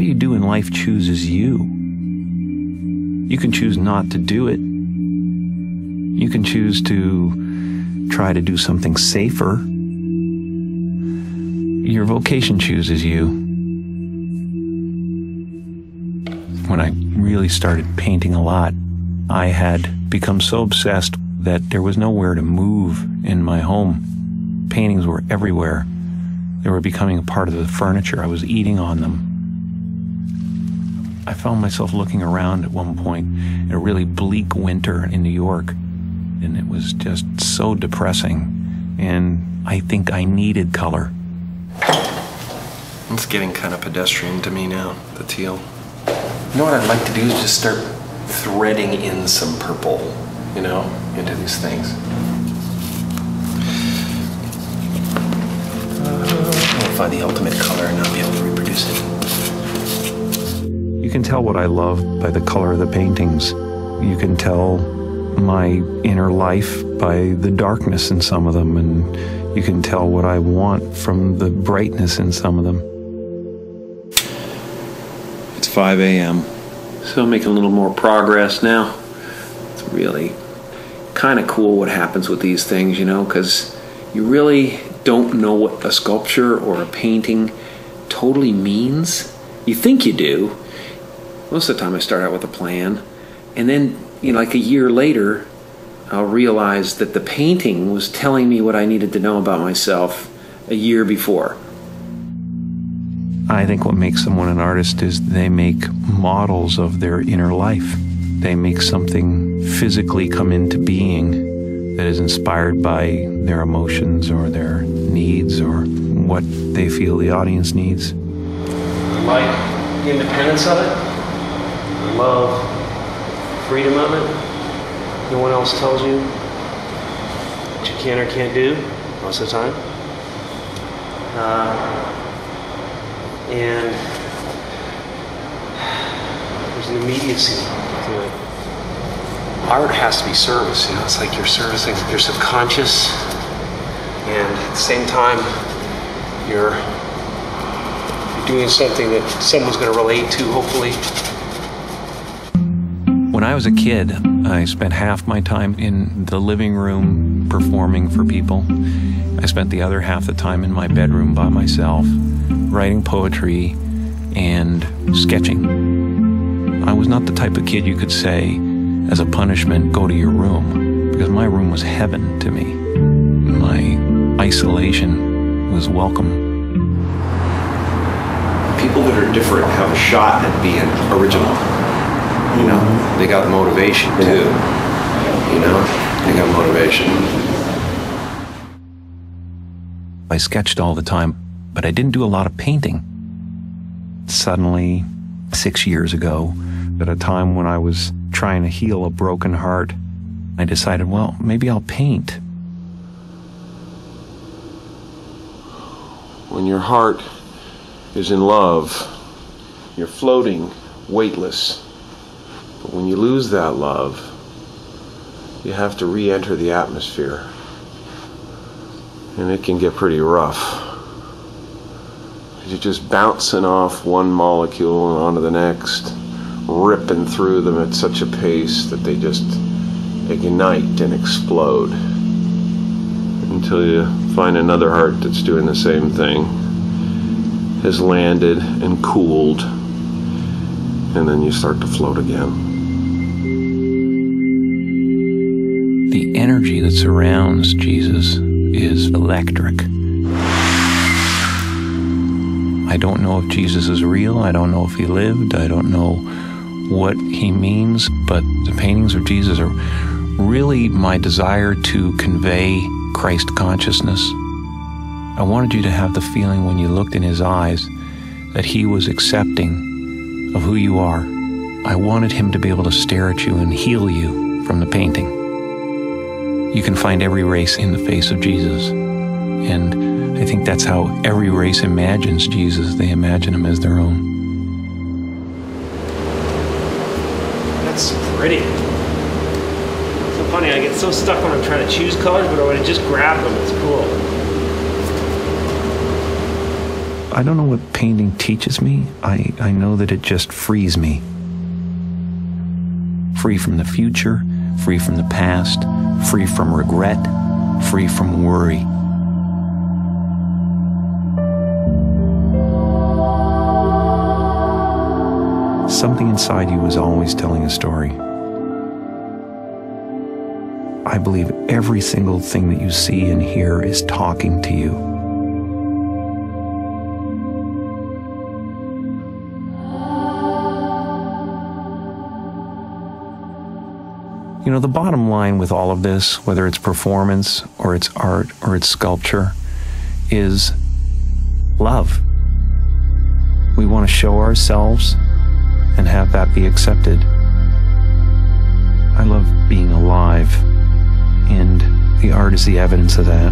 what you do in life chooses you. You can choose not to do it. You can choose to try to do something safer. Your vocation chooses you. When I really started painting a lot, I had become so obsessed that there was nowhere to move in my home. Paintings were everywhere. They were becoming a part of the furniture. I was eating on them. I found myself looking around at one point in a really bleak winter in New York, and it was just so depressing, and I think I needed color. It's getting kind of pedestrian to me now, the teal. You know what I'd like to do is just start threading in some purple, you know, into these things. I'll find the ultimate color and not be able to reproduce it. You can tell what I love by the color of the paintings. You can tell my inner life by the darkness in some of them, and you can tell what I want from the brightness in some of them. It's 5 a.m. So I'm making a little more progress now. It's really kind of cool what happens with these things, you know, because you really don't know what a sculpture or a painting totally means. You think you do. Most of the time I start out with a plan, and then, you know, like a year later, I'll realize that the painting was telling me what I needed to know about myself a year before. I think what makes someone an artist is they make models of their inner life. They make something physically come into being that is inspired by their emotions or their needs or what they feel the audience needs. I like the independence of it. I love freedom of it. No one else tells you what you can or can't do most of the time. And there's an immediacy to it. Art has to be service, you know, it's like you're servicing your subconscious, and at the same time you're doing something that someone's going to relate to, hopefully. When I was a kid, I spent half my time in the living room performing for people. I spent the other half the time in my bedroom by myself, writing poetry and sketching. I was not the type of kid you could say, as a punishment, go to your room, because my room was heaven to me. My isolation was welcome. People that are different have a shot at being original. You know, they got motivation too. You know, they got motivation. I sketched all the time, but I didn't do a lot of painting. Suddenly, 6 years ago, at a time when I was trying to heal a broken heart, I decided, well, maybe I'll paint. When your heart is in love, you're floating, weightless. But when you lose that love, you have to re-enter the atmosphere. And it can get pretty rough. You're just bouncing off one molecule and onto the next, ripping through them at such a pace that they just ignite and explode. Until you find another heart that's doing the same thing, has landed and cooled, and then you start to float again. The energy that surrounds Jesus is electric. I don't know if Jesus is real. I don't know if he lived. I don't know what he means, but the paintings of Jesus are really my desire to convey Christ consciousness. I wanted you to have the feeling when you looked in his eyes that he was accepting of who you are. I wanted him to be able to stare at you and heal you from the painting. You can find every race in the face of Jesus. And I think that's how every race imagines Jesus. They imagine him as their own. That's pretty. So funny, I get so stuck when I'm trying to choose colors, but when I just grab them, it's cool. I don't know what painting teaches me. I know that it just frees me. Free from the future, free from the past, free from regret, free from worry. Something inside you is always telling a story. I believe every single thing that you see and hear is talking to you. You know, the bottom line with all of this, whether it's performance or it's art or it's sculpture, is love. We want to show ourselves and have that be accepted. I love being alive, and the art is the evidence of that.